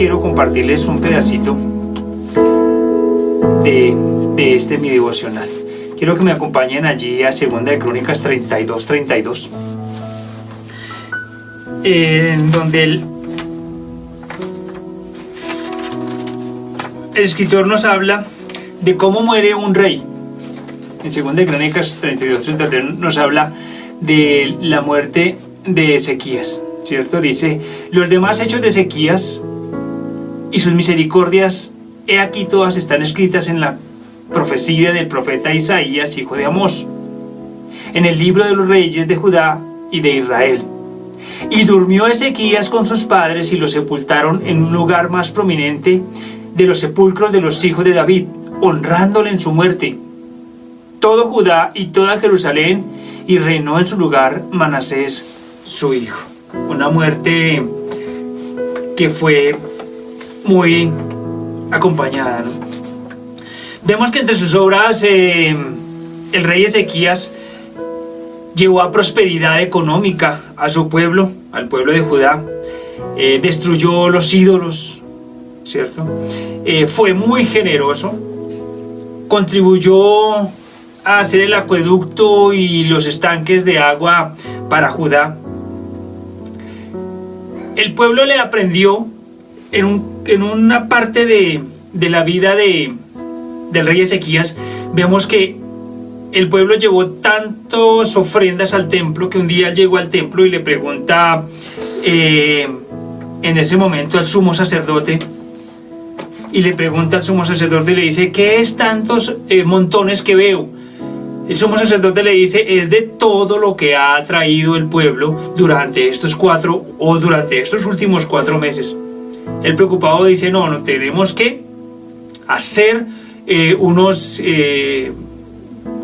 quiero compartirles un pedacito de este mi devocional. Quiero que me acompañen allí a 2 de Crónicas 32, en donde el escritor nos habla de cómo muere un rey. En 2 de Crónicas 32 nos habla de la muerte de Ezequías, ¿cierto? Dice: los demás hechos de Ezequías y sus misericordias, he aquí todas están escritas en la profecía del profeta Isaías, hijo de Amós, en el libro de los reyes de Judá y de Israel. Y durmió Ezequías con sus padres y lo sepultaron en un lugar más prominente de los sepulcros de los hijos de David, honrándole en su muerte. Todo Judá y toda Jerusalén, y reinó en su lugar Manasés, su hijo. Una muerte que fue muy acompañada, ¿no? Vemos que entre sus obras el rey Ezequías llevó a prosperidad económica a su pueblo, al pueblo de Judá. Destruyó los ídolos, ¿cierto? Fue muy generoso, contribuyó a hacer el acueducto y los estanques de agua para Judá. El pueblo le aprendió en una parte de la vida del rey Ezequías. Vemos que el pueblo llevó tantas ofrendas al templo que un día llegó al templo y le pregunta en ese momento al sumo sacerdote, y le le dice: ¿qué es tantos montones que veo? El sumo sacerdote le dice: es de todo lo que ha traído el pueblo durante estos últimos 4 meses. El preocupado dice: no, tenemos que hacer unos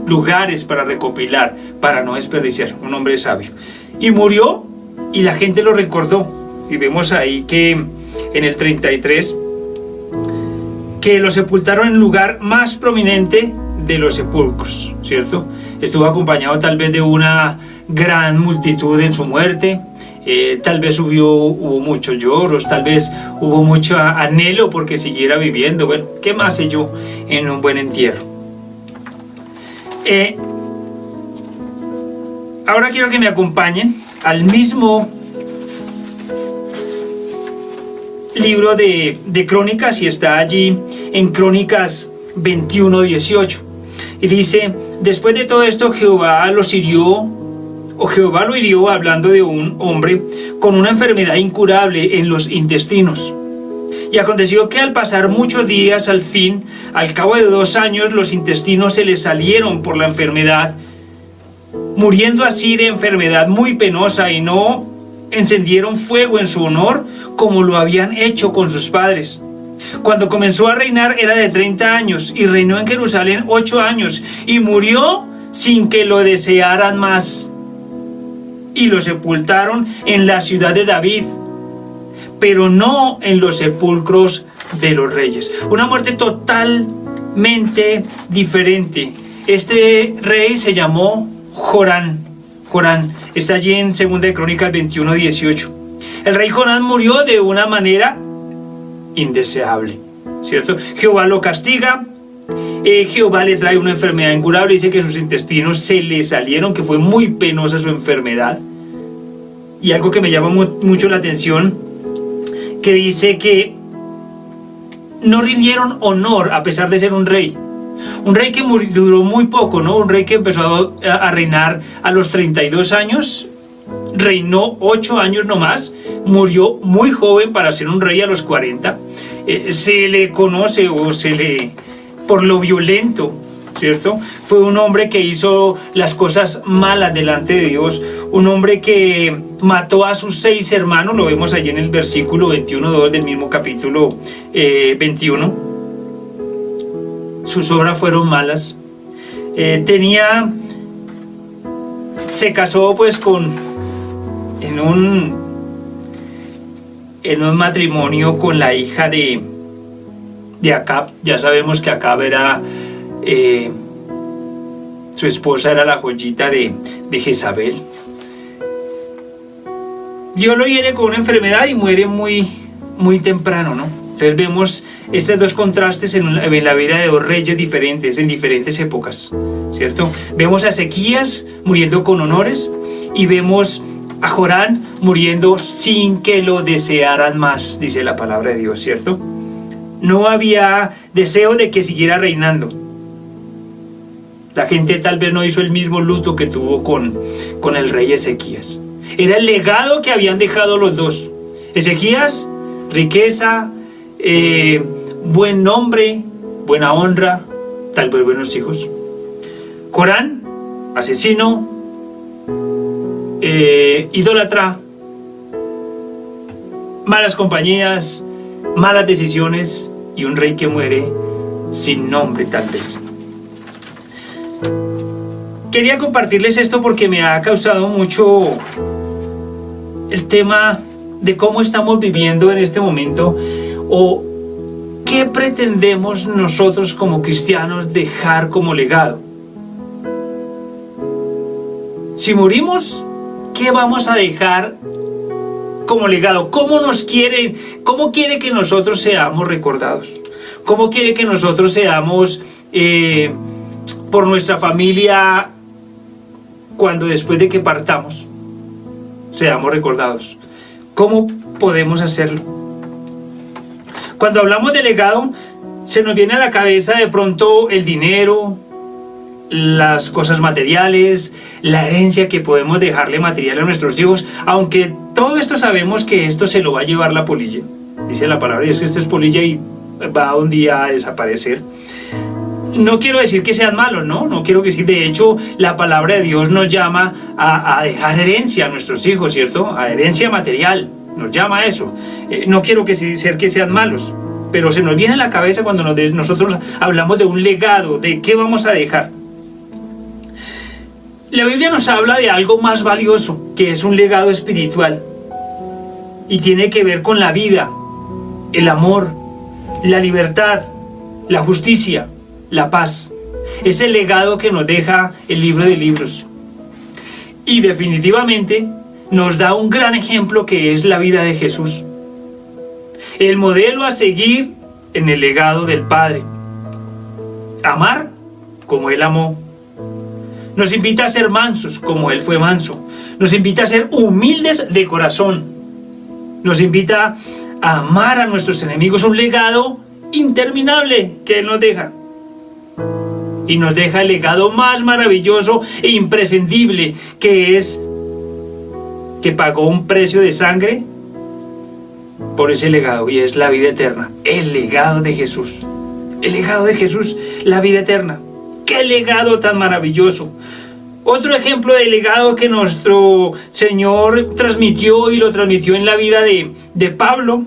lugares para recopilar, para no desperdiciar. Un hombre sabio. Y murió, y la gente lo recordó. Y vemos ahí que en el 33, que lo sepultaron en el lugar más prominente de los sepulcros, ¿cierto? Estuvo acompañado tal vez de una gran multitud en su muerte. Tal vez hubo muchos lloros, tal vez hubo mucho anhelo porque siguiera viviendo. Bueno, ¿qué más sé yo en un buen entierro? Ahora quiero que me acompañen al mismo libro de Crónicas, y está allí en Crónicas 21:18, y dice: después de todo esto Jehová lo hirió, hablando de un hombre con una enfermedad incurable en los intestinos. Y aconteció que al pasar muchos días, al cabo de 2 años, los intestinos se le salieron por la enfermedad, muriendo así de enfermedad muy penosa, y no encendieron fuego en su honor como lo habían hecho con sus padres. Cuando comenzó a reinar era de 30 años, y reinó en Jerusalén 8 años, y murió sin que lo desearan más. Y lo sepultaron en la ciudad de David, pero no en los sepulcros de los reyes. Una muerte totalmente diferente. Este rey se llamó Jorán. Está allí en 2 de Crónicas 21:18. El rey Jorán murió de una manera indeseable, ¿cierto? Jehová lo castiga. Jehová le trae una enfermedad incurable. Dice que sus intestinos se le salieron, que fue muy penosa su enfermedad. Y algo que me llama mucho la atención, que dice que no rindieron honor a pesar de ser un rey. Un rey que duró muy poco, ¿no? Un rey que empezó a reinar a los 32 años, reinó 8 años nomás, murió muy joven para ser un rey a los 40. Se le conoce por lo violento, ¿cierto? Fue un hombre que hizo las cosas malas delante de Dios, un hombre que mató a sus 6 hermanos, lo vemos allí en el versículo 21:2 del mismo capítulo 21. Sus obras fueron malas. Se casó pues en un matrimonio con la hija de Acab. Ya sabemos que Acab era su esposa, era la joyita de Jezabel. Dios lo hiere con una enfermedad y muere muy muy temprano, ¿no? Entonces vemos estos dos contrastes en la vida de dos reyes diferentes, en diferentes épocas, ¿cierto? Vemos a Ezequías muriendo con honores y vemos a Jorán muriendo sin que lo desearan más, dice la palabra de Dios, ¿cierto? No había deseo de que siguiera reinando. La gente tal vez no hizo el mismo luto que tuvo con el rey Ezequías. Era el legado que habían dejado los dos. Ezequías, riqueza, buen nombre, buena honra, tal vez buenos hijos. Jorán, asesino, idólatra, malas compañías, malas decisiones y un rey que muere sin nombre tal vez. Quería compartirles esto porque me ha causado mucho el tema de cómo estamos viviendo en este momento o qué pretendemos nosotros como cristianos dejar como legado. Si morimos, ¿qué vamos a dejar como legado? ¿Cómo quiere que nosotros seamos recordados? ¿Cómo quiere que nosotros seamos por nuestra familia cuando después de que partamos seamos recordados? ¿Cómo podemos hacerlo? Cuando hablamos de legado, se nos viene a la cabeza de pronto el dinero, las cosas materiales, la herencia que podemos dejarle material a nuestros hijos, aunque todo esto sabemos que esto se lo va a llevar la polilla. Dice la palabra de Dios que esto es polilla y va un día a desaparecer. No quiero decir que sean malos, no quiero decir, de hecho, la palabra de Dios nos llama a dejar herencia a nuestros hijos, ¿cierto? A herencia material, nos llama a eso. No quiero que sean malos, pero se nos viene a la cabeza cuando nosotros hablamos de un legado, de qué vamos a dejar. La Biblia nos habla de algo más valioso, que es un legado espiritual, y tiene que ver con la vida, el amor, la libertad, la justicia, la paz. Es el legado que nos deja el libro de libros. Y definitivamente nos da un gran ejemplo que es la vida de Jesús. El modelo a seguir en el legado del Padre. Amar como Él amó. Nos invita a ser mansos como Él fue manso. Nos invita a ser humildes de corazón. Nos invita a amar a nuestros enemigos. Un legado interminable que Él nos deja. Y nos deja el legado más maravilloso e imprescindible, que es que pagó un precio de sangre por ese legado, y es la vida eterna. El legado de Jesús. El legado de Jesús, la vida eterna. ¡Qué legado tan maravilloso! Otro ejemplo de legado que nuestro Señor transmitió, y lo transmitió en la vida de Pablo,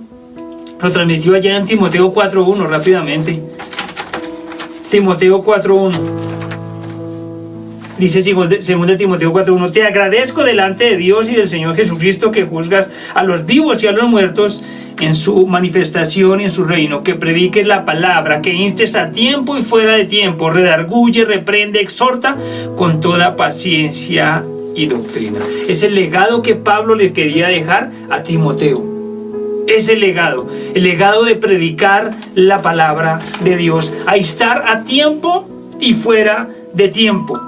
lo transmitió allá en Timoteo 4.1, rápidamente. Timoteo 4.1. Dice 2 Timoteo 4.1: te agradezco delante de Dios y del Señor Jesucristo que juzgas a los vivos y a los muertos en su manifestación y en su reino, que prediques la palabra, que instes a tiempo y fuera de tiempo, redarguye, reprende, exhorta con toda paciencia y doctrina. Es el legado que Pablo le quería dejar a Timoteo. Es el legado de predicar la palabra de Dios, a estar a tiempo y fuera de tiempo.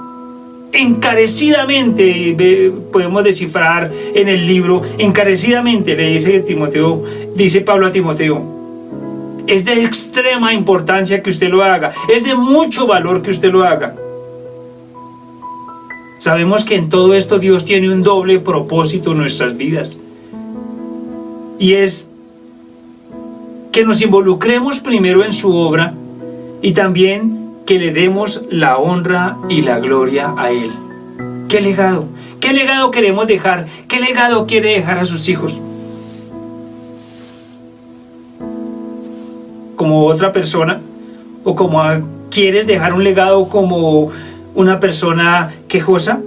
Encarecidamente, podemos descifrar en el libro, encarecidamente le dice Pablo a Timoteo. Es de extrema importancia que usted lo haga, es de mucho valor que usted lo haga. Sabemos que en todo esto Dios tiene un doble propósito en nuestras vidas. Y es que nos involucremos primero en su obra y también que le demos la honra y la gloria a Él. ¿Qué legado? ¿Qué legado queremos dejar? ¿Qué legado quiere dejar a sus hijos? ¿Como otra persona? ¿O quieres dejar un legado como una persona quejosa,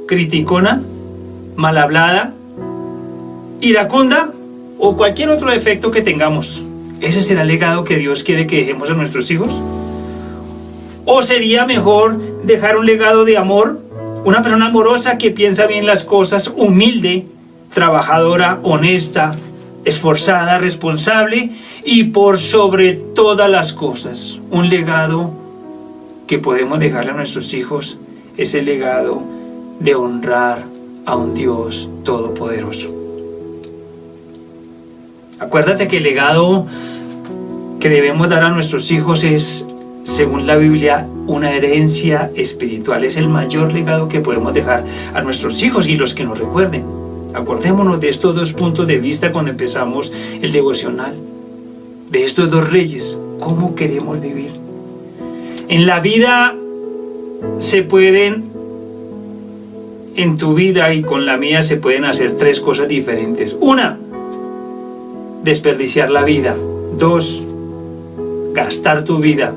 criticona, mal hablada, iracunda o cualquier otro defecto que tengamos? ¿Ese será el legado que Dios quiere que dejemos a nuestros hijos? ¿O sería mejor dejar un legado de amor? Una persona amorosa que piensa bien las cosas, humilde, trabajadora, honesta, esforzada, responsable y por sobre todas las cosas, un legado que podemos dejarle a nuestros hijos es el legado de honrar a un Dios todopoderoso. Acuérdate que el legado que debemos dar a nuestros hijos es, según la Biblia, una herencia espiritual. Es el mayor legado que podemos dejar a nuestros hijos y los que nos recuerden. Acordémonos de estos dos puntos de vista cuando empezamos el devocional. De estos dos reyes, ¿cómo queremos vivir? En la vida se pueden, en tu vida y con la mía se pueden hacer tres cosas diferentes. Una, desperdiciar la vida. Dos, gastar tu vida.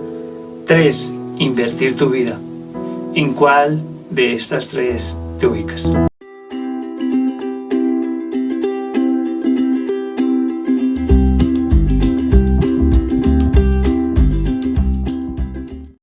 Tres, invertir tu vida. ¿En cuál de estas tres te ubicas?